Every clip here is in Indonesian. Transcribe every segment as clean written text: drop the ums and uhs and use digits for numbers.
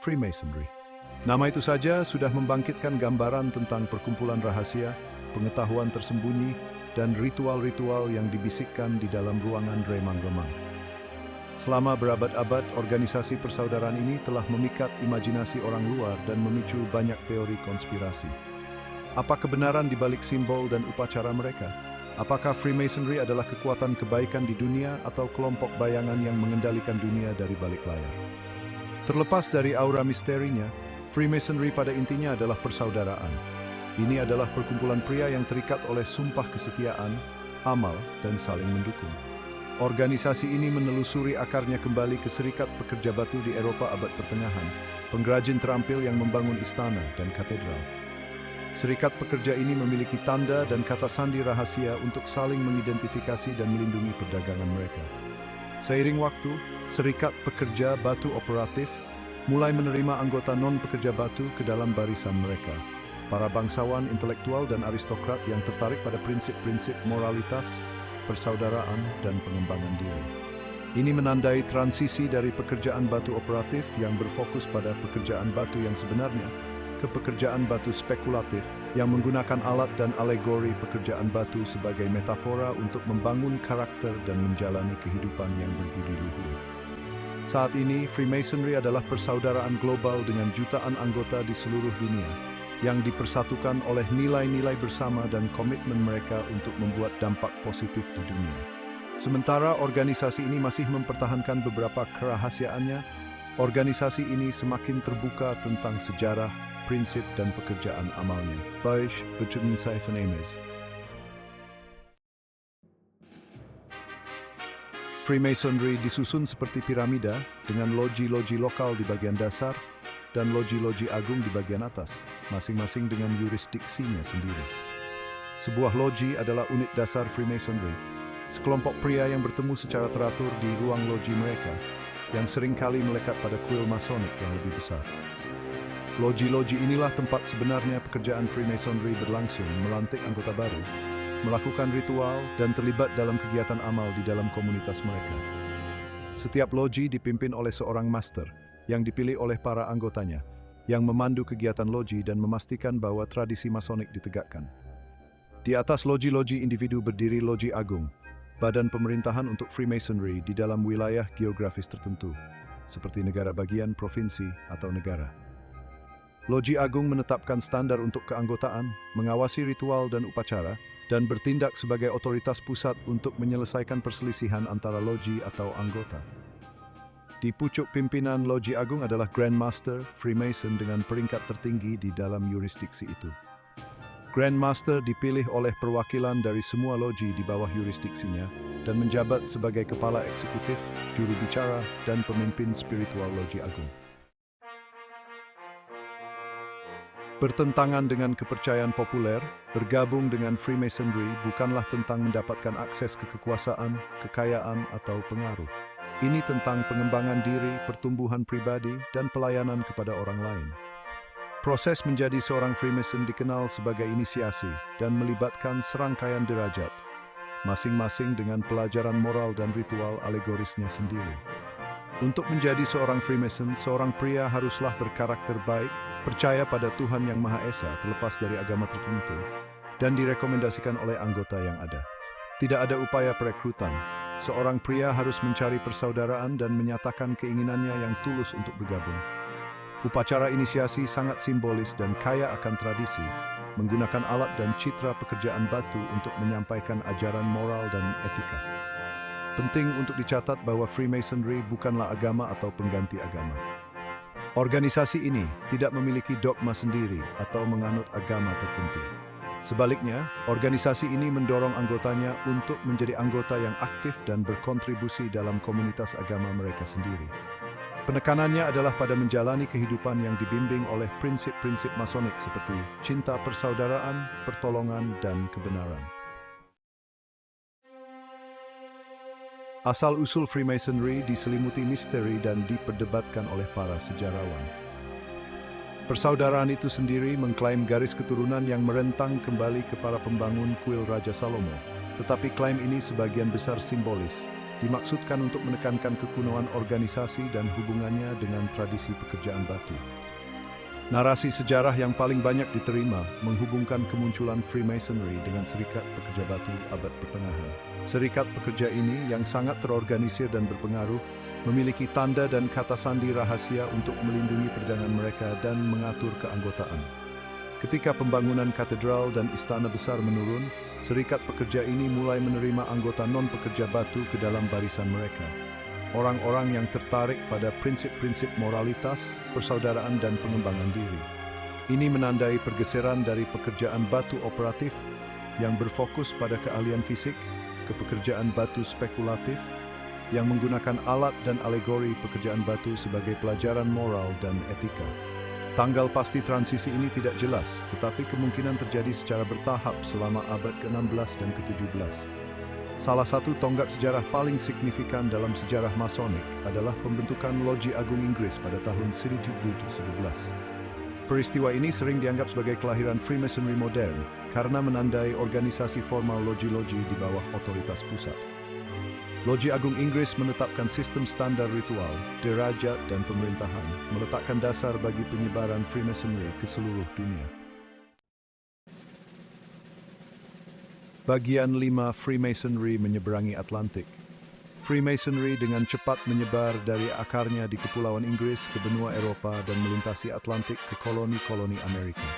Freemasonry. Nama itu saja sudah membangkitkan gambaran tentang perkumpulan rahasia, pengetahuan tersembunyi, dan ritual-ritual yang dibisikkan di dalam ruangan remang-remang. Selama berabad-abad, organisasi persaudaraan ini telah memikat imajinasi orang luar dan memicu banyak teori konspirasi. Apa kebenaran di balik simbol dan upacara mereka? Apakah Freemasonry adalah kekuatan kebaikan di dunia atau kelompok bayangan yang mengendalikan dunia dari balik layar? Terlepas dari aura misterinya, Freemasonry pada intinya adalah persaudaraan. Ini adalah perkumpulan pria yang terikat oleh sumpah kesetiaan, amal, dan saling mendukung. Organisasi ini menelusuri akarnya kembali ke Serikat Pekerja Batu di Eropa abad pertengahan, pengrajin terampil yang membangun istana dan katedral. Serikat pekerja ini memiliki tanda dan kata sandi rahasia untuk saling mengidentifikasi dan melindungi perdagangan mereka. Seiring waktu, Serikat Pekerja Batu Operatif mulai menerima anggota non-pekerja batu ke dalam barisan mereka. Para bangsawan, intelektual, dan aristokrat yang tertarik pada prinsip-prinsip moralitas, persaudaraan, dan pengembangan diri. Ini menandai transisi dari pekerjaan batu operatif yang berfokus pada pekerjaan batu yang sebenarnya ke pekerjaan batu spekulatif yang menggunakan alat dan alegori pekerjaan batu sebagai metafora untuk membangun karakter dan menjalani kehidupan yang berbudi luhur. Saat ini, Freemasonry adalah persaudaraan global dengan jutaan anggota di seluruh dunia yang dipersatukan oleh nilai-nilai bersama dan komitmen mereka untuk membuat dampak positif di dunia. Sementara organisasi ini masih mempertahankan beberapa kerahasiaannya, organisasi ini semakin terbuka tentang sejarah, prinsip, dan pekerjaan amalnya. Baik, berjumpa saya Fenemes. Freemasonry disusun seperti piramida dengan loji-loji lokal di bagian dasar dan loji-loji agung di bagian atas, masing-masing dengan yurisdiksinya sendiri. Sebuah loji adalah unit dasar Freemasonry, sekelompok pria yang bertemu secara teratur di ruang loji mereka, yang seringkali melekat pada kuil masonik yang lebih besar. Loji-loji inilah tempat sebenarnya pekerjaan Freemasonry berlangsung, melantik anggota baru, melakukan ritual, dan terlibat dalam kegiatan amal di dalam komunitas mereka. Setiap loji dipimpin oleh seorang master yang dipilih oleh para anggotanya, yang memandu kegiatan loji dan memastikan bahwa tradisi masonik ditegakkan. Di atas loji-loji individu berdiri loji agung, badan pemerintahan untuk Freemasonry di dalam wilayah geografis tertentu, seperti negara bagian, provinsi, atau negara. Loji agung menetapkan standar untuk keanggotaan, mengawasi ritual dan upacara, dan bertindak sebagai otoritas pusat untuk menyelesaikan perselisihan antara loji atau anggota. Di pucuk pimpinan loji agung adalah Grand Master Freemason dengan peringkat tertinggi di dalam yurisdiksi itu. Grand Master dipilih oleh perwakilan dari semua loji di bawah yurisdiksinya dan menjabat sebagai kepala eksekutif, juru bicara, dan pemimpin spiritual loji agung. Bertentangan dengan kepercayaan populer, bergabung dengan Freemasonry bukanlah tentang mendapatkan akses ke kekuasaan, kekayaan, atau pengaruh. Ini tentang pengembangan diri, pertumbuhan pribadi, dan pelayanan kepada orang lain. Proses menjadi seorang Freemason dikenal sebagai inisiasi dan melibatkan serangkaian derajat, masing-masing dengan pelajaran moral dan ritual alegorisnya sendiri. Untuk menjadi seorang Freemason, seorang pria haruslah berkarakter baik, percaya pada Tuhan Yang Maha Esa terlepas dari agama tertentu, dan direkomendasikan oleh anggota yang ada. Tidak ada upaya perekrutan. Seorang pria harus mencari persaudaraan dan menyatakan keinginannya yang tulus untuk bergabung. Upacara inisiasi sangat simbolis dan kaya akan tradisi, menggunakan alat dan citra pekerjaan batu untuk menyampaikan ajaran moral dan etika. Penting untuk dicatat bahwa Freemasonry bukanlah agama atau pengganti agama. Organisasi ini tidak memiliki dogma sendiri atau menganut agama tertentu. Sebaliknya, organisasi ini mendorong anggotanya untuk menjadi anggota yang aktif dan berkontribusi dalam komunitas agama mereka sendiri. Penekanannya adalah pada menjalani kehidupan yang dibimbing oleh prinsip-prinsip masonik seperti cinta persaudaraan, pertolongan, dan kebenaran. Asal-usul Freemasonry diselimuti misteri dan diperdebatkan oleh para sejarawan. Persaudaraan itu sendiri mengklaim garis keturunan yang merentang kembali ke para pembangun kuil Raja Salomo, tetapi klaim ini sebagian besar simbolis, dimaksudkan untuk menekankan kekunoan organisasi dan hubungannya dengan tradisi pekerjaan batu. Narasi sejarah yang paling banyak diterima menghubungkan kemunculan Freemasonry dengan Serikat Pekerja Batu abad pertengahan. Serikat pekerja ini yang sangat terorganisir dan berpengaruh memiliki tanda dan kata sandi rahasia untuk melindungi perdagangan mereka dan mengatur keanggotaan. Ketika pembangunan katedral dan istana besar menurun, serikat pekerja ini mulai menerima anggota non-pekerja batu ke dalam barisan mereka. Orang-orang yang tertarik pada prinsip-prinsip moralitas, persaudaraan, dan pengembangan diri. Ini menandai pergeseran dari pekerjaan batu operatif yang berfokus pada keahlian fisik ke pekerjaan batu spekulatif yang menggunakan alat dan alegori pekerjaan batu sebagai pelajaran moral dan etika. Tanggal pasti transisi ini tidak jelas, tetapi kemungkinan terjadi secara bertahap selama abad ke-16 dan ke-17. Salah satu tonggak sejarah paling signifikan dalam sejarah Masonik adalah pembentukan Loji Agung Inggris pada tahun 1711. Peristiwa ini sering dianggap sebagai kelahiran Freemasonry modern karena menandai organisasi formal loji-loji di bawah otoritas pusat. Loji Agung Inggris menetapkan sistem standar ritual, derajat, dan pemerintahan, meletakkan dasar bagi penyebaran Freemasonry ke seluruh dunia. Bagian 5 Freemasonry menyeberangi Atlantik. Freemasonry dengan cepat menyebar dari akarnya di Kepulauan Inggris ke benua Eropa dan melintasi Atlantik ke koloni-koloni Amerika.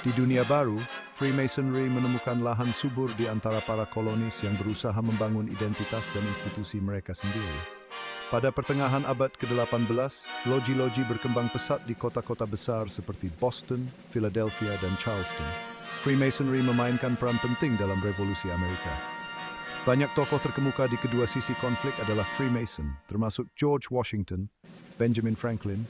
Di dunia baru, Freemasonry menemukan lahan subur di antara para kolonis yang berusaha membangun identitas dan institusi mereka sendiri. Pada pertengahan abad ke-18, loji-loji berkembang pesat di kota-kota besar seperti Boston, Philadelphia, dan Charleston. Freemasonry memainkan peran penting dalam Revolusi Amerika. Banyak tokoh terkemuka di kedua sisi konflik adalah Freemason, termasuk George Washington, Benjamin Franklin,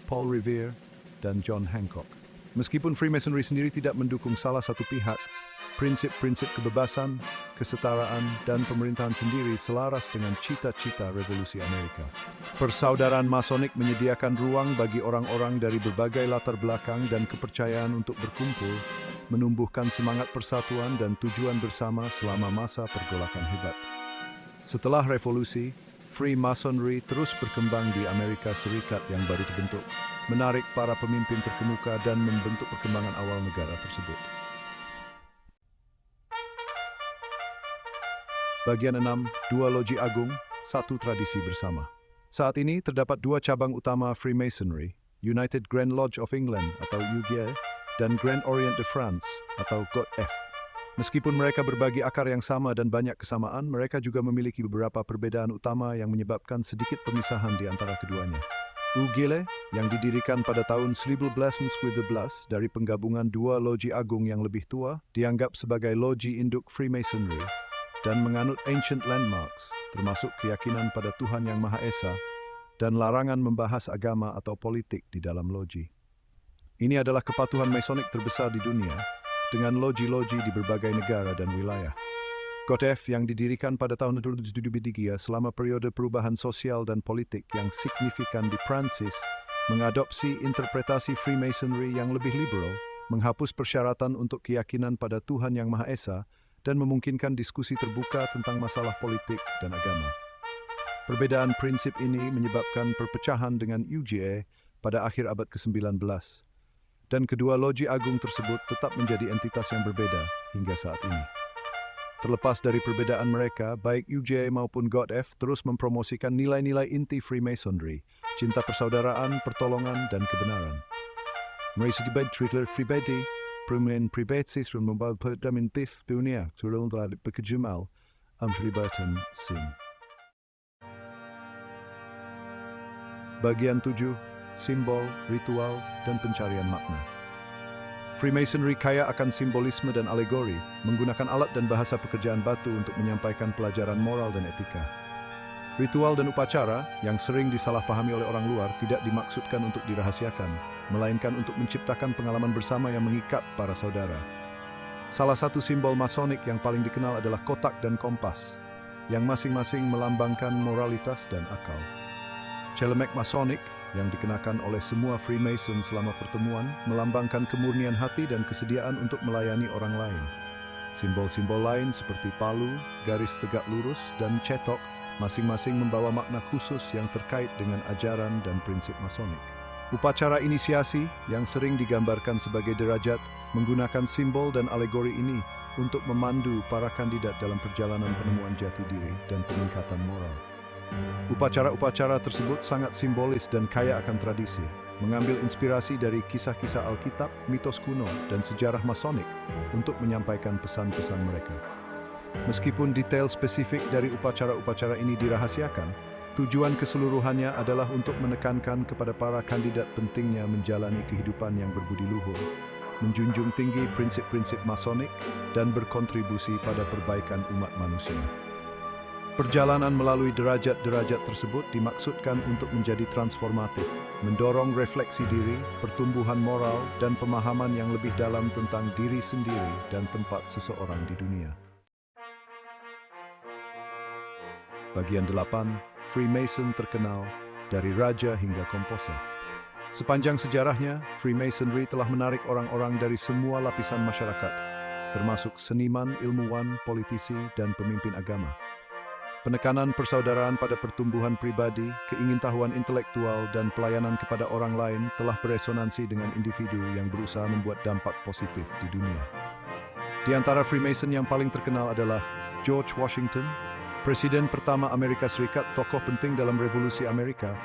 Paul Revere, dan John Hancock. Meskipun Freemasonry sendiri tidak mendukung salah satu pihak, prinsip-prinsip kebebasan, kesetaraan, dan pemerintahan sendiri selaras dengan cita-cita Revolusi Amerika. Persaudaraan Masonik menyediakan ruang bagi orang-orang dari berbagai latar belakang dan kepercayaan untuk berkumpul, menumbuhkan semangat persatuan dan tujuan bersama selama masa pergolakan hebat. Setelah revolusi, Freemasonry terus berkembang di Amerika Serikat yang baru terbentuk, menarik para pemimpin terkemuka dan membentuk perkembangan awal negara tersebut. Bagian 6, 2 Loji Agung, 1 tradisi bersama. Saat ini terdapat 2 cabang utama Freemasonry, United Grand Lodge of England atau UGA dan Grand Orient de France atau GOTF. Meskipun mereka berbagi akar yang sama dan banyak kesamaan, mereka juga memiliki beberapa perbedaan utama yang menyebabkan sedikit pemisahan di antara keduanya. UGILE, yang didirikan pada tahun 1112 dari penggabungan 2 loji agung yang lebih tua, dianggap sebagai loji induk Freemasonry dan menganut ancient landmarks, termasuk keyakinan pada Tuhan Yang Maha Esa dan larangan membahas agama atau politik di dalam loji. Ini adalah kepatuhan Masonik terbesar di dunia, dengan loji-loji di berbagai negara dan wilayah. GOTF yang didirikan pada tahun 1773 selama periode perubahan sosial dan politik yang signifikan di Prancis, mengadopsi interpretasi Freemasonry yang lebih liberal, menghapus persyaratan untuk keyakinan pada Tuhan Yang Maha Esa, dan memungkinkan diskusi terbuka tentang masalah politik dan agama. Perbedaan prinsip ini menyebabkan perpecahan dengan UGA pada akhir abad ke-19. Dan kedua loji agung tersebut tetap menjadi entitas yang berbeda hingga saat ini. Terlepas dari perbedaan mereka, baik UGA maupun GOTF terus mempromosikan nilai-nilai inti Freemasonry, cinta persaudaraan, pertolongan, dan kebenaran. Mereka dibaik Twitter pribadi, permen pribadi yang membawa perdamintif dunia, turun terhadap pekerjumal, amfilibatan sin. Bagian 7. Simbol, ritual, dan pencarian makna. Freemasonry kaya akan simbolisme dan alegori, menggunakan alat dan bahasa pekerjaan batu untuk menyampaikan pelajaran moral dan etika. Ritual dan upacara, yang sering disalahpahami oleh orang luar, tidak dimaksudkan untuk dirahasiakan, melainkan untuk menciptakan pengalaman bersama yang mengikat para saudara. Salah satu simbol Masonik yang paling dikenal adalah kotak dan kompas, yang masing-masing melambangkan moralitas dan akal. Celemek Masonik, yang dikenakan oleh semua Freemason selama pertemuan, melambangkan kemurnian hati dan kesediaan untuk melayani orang lain. Simbol-simbol lain seperti palu, garis tegak lurus, dan cetok masing-masing membawa makna khusus yang terkait dengan ajaran dan prinsip Masonik. Upacara inisiasi yang sering digambarkan sebagai derajat menggunakan simbol dan alegori ini untuk memandu para kandidat dalam perjalanan penemuan jati diri dan peningkatan moral. Upacara-upacara tersebut sangat simbolis dan kaya akan tradisi, mengambil inspirasi dari kisah-kisah Alkitab, mitos kuno, dan sejarah Masonik untuk menyampaikan pesan-pesan mereka. Meskipun detail spesifik dari upacara-upacara ini dirahasiakan, tujuan keseluruhannya adalah untuk menekankan kepada para kandidat pentingnya menjalani kehidupan yang berbudi luhur, menjunjung tinggi prinsip-prinsip Masonik, dan berkontribusi pada perbaikan umat manusia. Perjalanan melalui derajat-derajat tersebut dimaksudkan untuk menjadi transformatif, mendorong refleksi diri, pertumbuhan moral, dan pemahaman yang lebih dalam tentang diri sendiri dan tempat seseorang di dunia. Bagian 8, Freemason terkenal dari raja hingga komposer. Sepanjang sejarahnya, Freemasonry telah menarik orang-orang dari semua lapisan masyarakat, termasuk seniman, ilmuwan, politisi, dan pemimpin agama. Penekanan persaudaraan pada pertumbuhan pribadi, keingintahuan intelektual, dan pelayanan kepada orang lain telah beresonansi dengan individu yang berusaha membuat dampak positif di dunia. Di antara Freemason yang paling terkenal adalah George Washington, Presiden pertama Amerika Serikat, tokoh penting dalam Revolusi Amerika,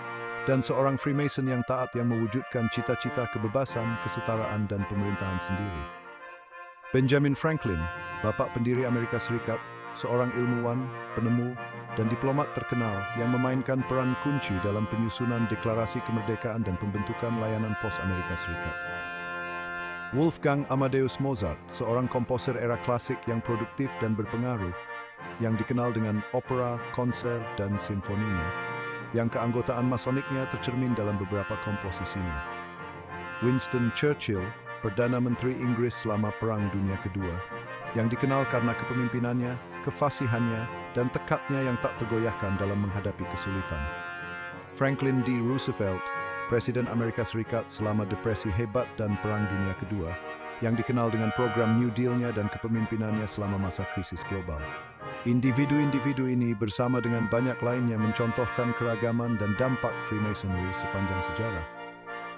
dan seorang Freemason yang taat yang mewujudkan cita-cita kebebasan, kesetaraan, dan pemerintahan sendiri. Benjamin Franklin, bapak pendiri Amerika Serikat, seorang ilmuwan, penemu, dan diplomat terkenal yang memainkan peran kunci dalam penyusunan Deklarasi Kemerdekaan dan pembentukan layanan pos Amerika Serikat. Wolfgang Amadeus Mozart, seorang komposer era klasik yang produktif dan berpengaruh, yang dikenal dengan opera, konser, dan simfoninya, yang keanggotaan masoniknya tercermin dalam beberapa komposisinya. Winston Churchill, Perdana Menteri Inggris selama Perang Dunia Kedua, yang dikenal karena kepemimpinannya, kefasihannya, dan tekadnya yang tak tergoyahkan dalam menghadapi kesulitan. Franklin D. Roosevelt, Presiden Amerika Serikat selama Depresi Hebat dan Perang Dunia Kedua, yang dikenal dengan program New Deal-nya dan kepemimpinannya selama masa krisis global. Individu-individu ini bersama dengan banyak lainnya mencontohkan keragaman dan dampak Freemasonry sepanjang sejarah.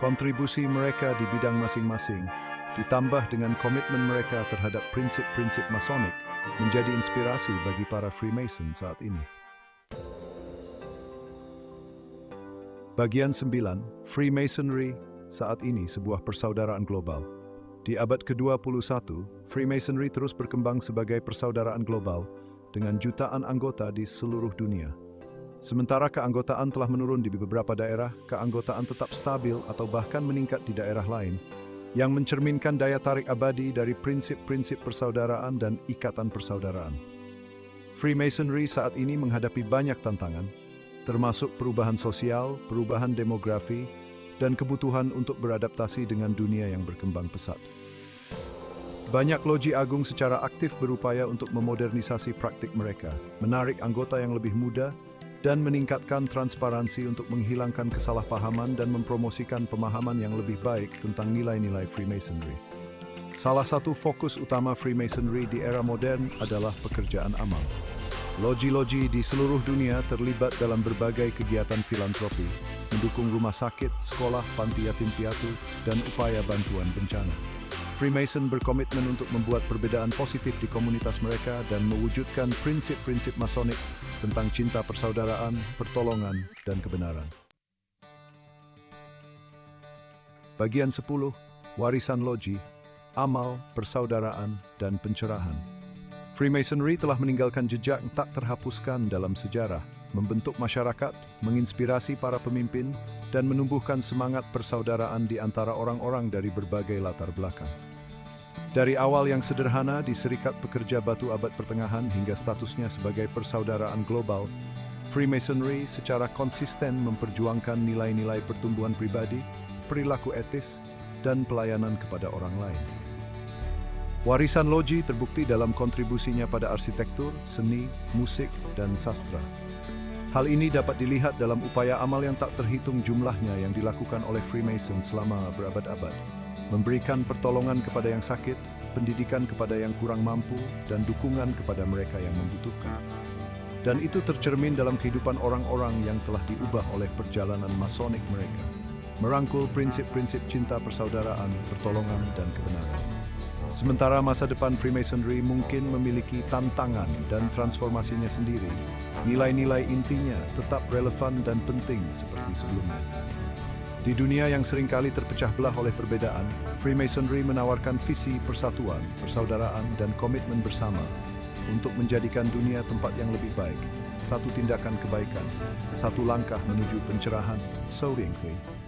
Kontribusi mereka di bidang masing-masing, ditambah dengan komitmen mereka terhadap prinsip-prinsip Masonik, menjadi inspirasi bagi para Freemason saat ini. Bagian 9, Freemasonry saat ini sebuah persaudaraan global. Di abad ke-21, Freemasonry terus berkembang sebagai persaudaraan global dengan jutaan anggota di seluruh dunia. Sementara keanggotaan telah menurun di beberapa daerah, keanggotaan tetap stabil atau bahkan meningkat di daerah lain, yang mencerminkan daya tarik abadi dari prinsip-prinsip persaudaraan dan ikatan persaudaraan. Freemasonry saat ini menghadapi banyak tantangan, termasuk perubahan sosial, perubahan demografi, dan kebutuhan untuk beradaptasi dengan dunia yang berkembang pesat. Banyak loji agung secara aktif berupaya untuk memodernisasi praktik mereka, menarik anggota yang lebih muda, dan meningkatkan transparansi untuk menghilangkan kesalahpahaman dan mempromosikan pemahaman yang lebih baik tentang nilai-nilai Freemasonry. Salah satu fokus utama Freemasonry di era modern adalah pekerjaan amal. Loji-loji di seluruh dunia terlibat dalam berbagai kegiatan filantropi, mendukung rumah sakit, sekolah, panti yatim piatu, dan upaya bantuan bencana. Freemason berkomitmen untuk membuat perbedaan positif di komunitas mereka dan mewujudkan prinsip-prinsip Masonik tentang cinta persaudaraan, pertolongan, dan kebenaran. Bagian 10, Warisan Loji, Amal, Persaudaraan, dan Pencerahan. Freemasonry telah meninggalkan jejak yang tak terhapuskan dalam sejarah, membentuk masyarakat, menginspirasi para pemimpin, dan menumbuhkan semangat persaudaraan di antara orang-orang dari berbagai latar belakang. Dari awal yang sederhana di Serikat Pekerja Batu Abad Pertengahan hingga statusnya sebagai persaudaraan global, Freemasonry secara konsisten memperjuangkan nilai-nilai pertumbuhan pribadi, perilaku etis, dan pelayanan kepada orang lain. Warisan loji terbukti dalam kontribusinya pada arsitektur, seni, musik, dan sastra. Hal ini dapat dilihat dalam upaya amal yang tak terhitung jumlahnya yang dilakukan oleh Freemason selama berabad-abad. Memberikan pertolongan kepada yang sakit, pendidikan kepada yang kurang mampu, dan dukungan kepada mereka yang membutuhkan. Dan itu tercermin dalam kehidupan orang-orang yang telah diubah oleh perjalanan masonik mereka. Merangkul prinsip-prinsip cinta persaudaraan, pertolongan, dan kebenaran. Sementara masa depan Freemasonry mungkin memiliki tantangan dan transformasinya sendiri, nilai-nilai intinya tetap relevan dan penting seperti sebelumnya. Di dunia yang seringkali terpecah belah oleh perbedaan, Freemasonry menawarkan visi persatuan, persaudaraan, dan komitmen bersama untuk menjadikan dunia tempat yang lebih baik. Satu tindakan kebaikan, satu langkah menuju pencerahan. So Ring Fei.